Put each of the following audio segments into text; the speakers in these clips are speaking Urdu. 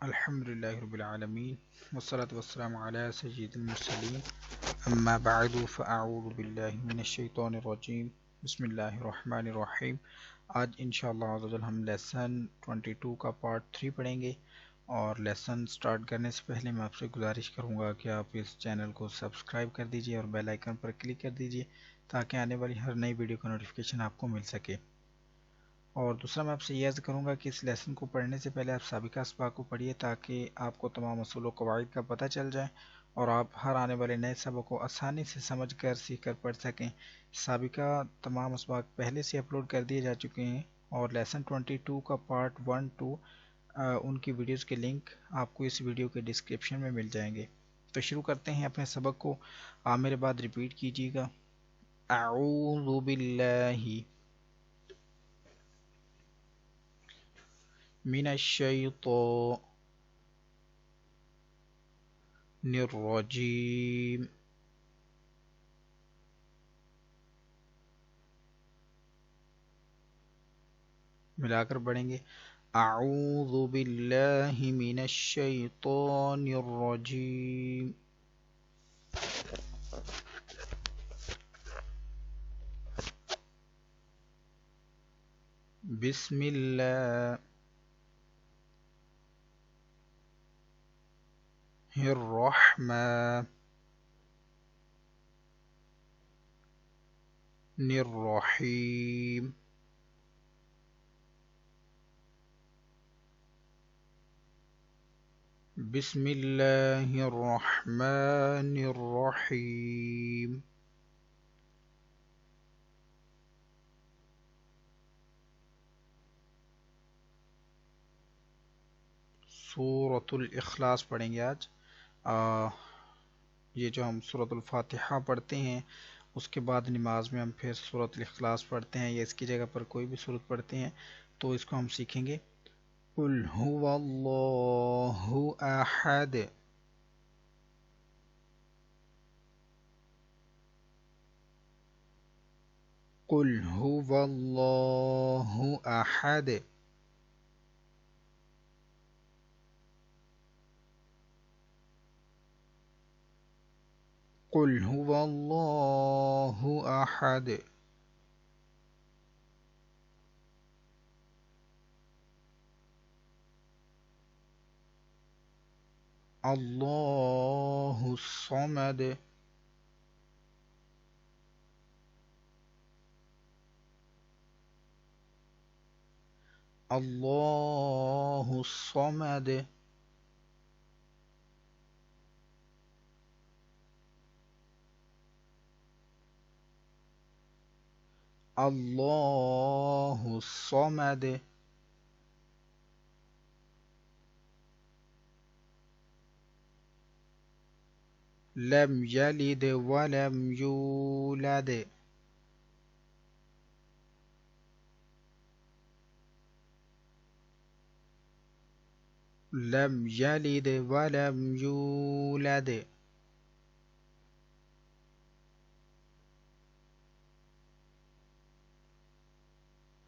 الحمدللہ رب العالمین والصلاة والسلام علی سید المرسلین اما بعد فاعوذ باللہ من الشیطان الرجیم بسم اللہ الرحمن الرحیم۔ آج انشاءاللہ عزوجل ہم لیسن 22 کا پارٹ 3 پڑھیں گے، اور لیسن سٹارٹ کرنے سے پہلے میں آپ سے گزارش کروں گا کہ آپ اس چینل کو سبسکرائب کر دیجئے اور بیل آئیکن پر کلک کر دیجئے تاکہ آنے والی ہر نئی ویڈیو کا نوٹیفیکیشن آپ کو مل سکے۔ اور دوسرا میں آپ سے یہ عرض کروں گا کہ اس لیسن کو پڑھنے سے پہلے آپ سابقہ اسباق کو پڑھیے تاکہ آپ کو تمام اصول و قواعد کا پتہ چل جائے اور آپ ہر آنے والے نئے سبق کو آسانی سے سمجھ کر سیکھ کر پڑھ سکیں۔ سابقہ تمام اسباق پہلے سے اپلوڈ کر دیے جا چکے ہیں، اور لیسن 22 کا پارٹ 1 2 ان کی ویڈیوز کے لنک آپ کو اس ویڈیو کے ڈسکرپشن میں مل جائیں گے۔ تو شروع کرتے ہیں اپنے سبق کو۔ آپ میرے بعد ریپیٹ کیجیے گا: اعوذ باللہ من الشیطان الرجیم۔ ملا کر پڑھیں گے: اعوذ باللہ من الشیطان الرجیم۔ بسم اللہ الرحمن الرحیم۔ بسم اللہ الرحمن الرحیم۔ سورۃ الاخلاص پڑھیں گے آج۔ یہ جو ہم سورۃ الفاتحہ پڑھتے ہیں اس کے بعد نماز میں ہم پھر سورۃ الاخلاص پڑھتے ہیں، یا اس کی جگہ پر کوئی بھی سورت پڑھتے ہیں، تو اس کو ہم سیکھیں گے: قل هو اللہ احد۔ قل هو اللہ احد۔ قل هو اللہ احد۔ اللہ الصمد۔ اللہ الصمد۔ اللہ الصمد۔ لم یلد ولم یولد۔ لم یلد ولم یولد۔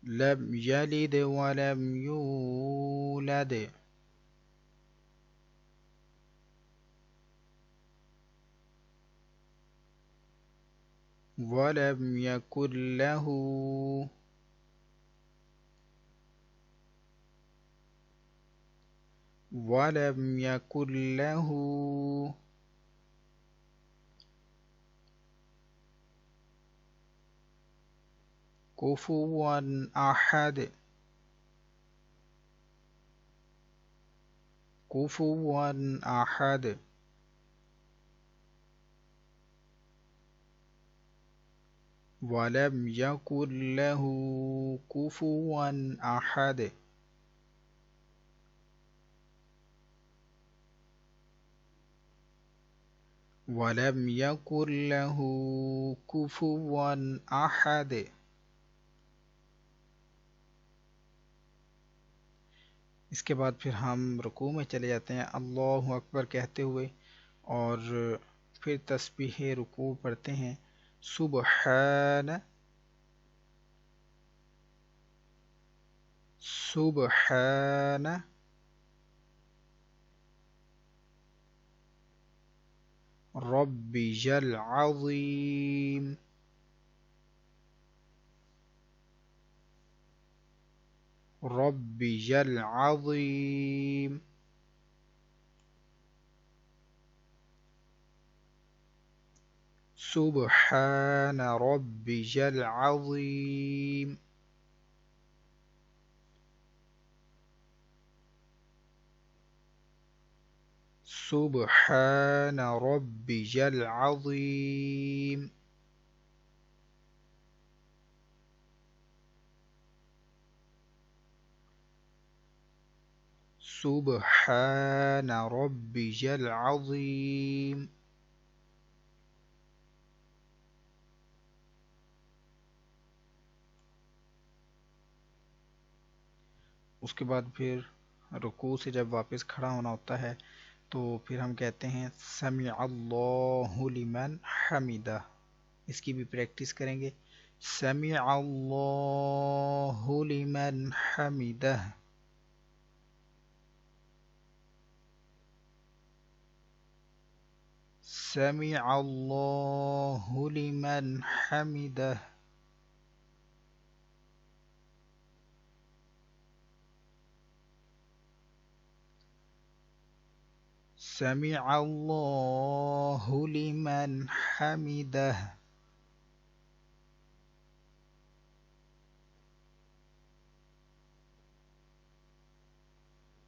لم یلد ولم یولد۔ ولم یکن له ولم یکن له کفوا احد۔ کفوا احد۔ ولم یکن له کفوا احد۔ ولم یکن له کفوا احد۔ اس کے بعد پھر ہم رکوع میں چلے جاتے ہیں اللہ اکبر کہتے ہوئے، اور پھر تسبیح رکوع پڑھتے ہیں: سبحان سبحان ربي العظيم ربي العظيم سبحان ربي العظيم سبحان ربي العظيم سبحان ربي العظيم اس کے بعد پھر رکوع سے جب واپس کھڑا ہونا ہوتا ہے تو پھر ہم کہتے ہیں سمع اللہ لمن حمدہ. اس کی بھی پریکٹس کریں گے. سمع اللہ لمن حمدہ. سمع اللہ لمن حمدہ. سمع اللہ لمن حمدہ.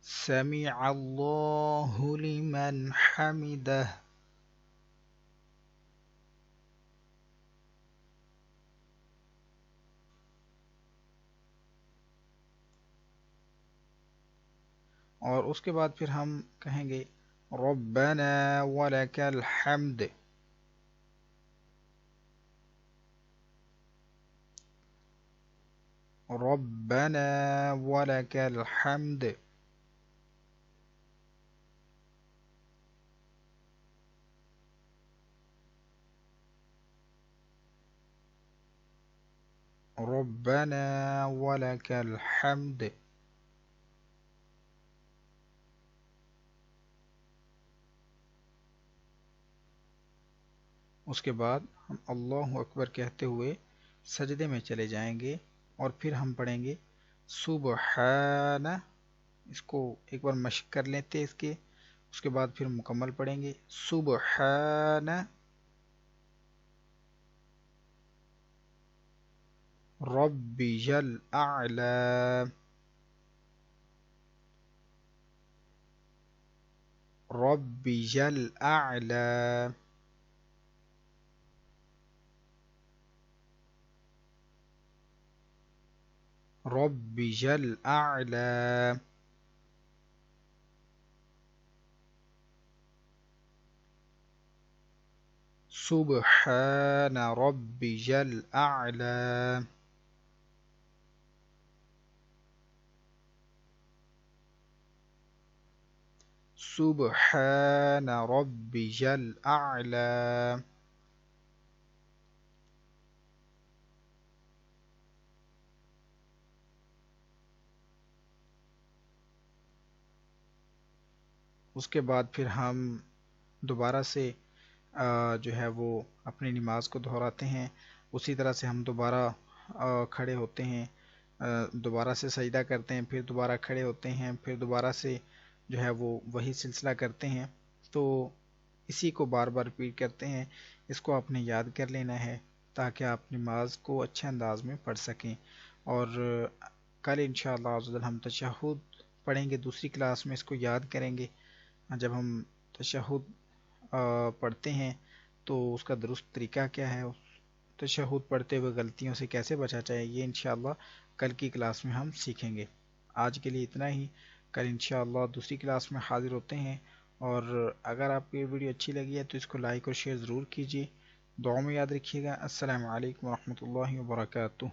سمع اللہ لمن حمدہ. اور اس کے بعد پھر ہم کہیں گے ربنا ولک الحمد. ربنا ولک الحمد. ربنا ولک الحمد. اس کے بعد ہم اللہ اکبر کہتے ہوئے سجدے میں چلے جائیں گے اور پھر ہم پڑھیں گے سبحان. اس کو ایک بار مشق کر لیتے اس کے. اس کے بعد پھر مکمل پڑھیں گے سبحان ربی الاعلی. ربی الاعلی. ربي الأعلى. سبحان ربي الأعلى. سبحان ربي الأعلى. اس کے بعد پھر ہم دوبارہ سے جو ہے وہ اپنی نماز کو دہراتے ہیں. اسی طرح سے ہم دوبارہ کھڑے ہوتے ہیں, دوبارہ سے سجدہ کرتے ہیں, پھر دوبارہ کھڑے ہوتے ہیں, پھر دوبارہ سے جو ہے وہ وہی سلسلہ کرتے ہیں. تو اسی کو بار بار ریپیٹ کرتے ہیں. اس کو آپ نے یاد کر لینا ہے تاکہ آپ نماز کو اچھے انداز میں پڑھ سکیں. اور کل انشاءاللہ عز و جل ہم تشہد پڑھیں گے دوسری کلاس میں. اس کو یاد کریں گے. جب ہم تشہد پڑھتے ہیں تو اس کا درست طریقہ کیا ہے, تشہد پڑھتے ہوئے غلطیوں سے کیسے بچا جائے, یہ انشاءاللہ کل کی کلاس میں ہم سیکھیں گے. آج کے لیے اتنا ہی. کل انشاءاللہ دوسری کلاس میں حاضر ہوتے ہیں. اور اگر آپ کو یہ ویڈیو اچھی لگی ہے تو اس کو لائک اور شیئر ضرور کیجیے. دعاؤں میں یاد رکھیے گا. السلام علیکم ورحمۃ اللہ وبرکاتہ.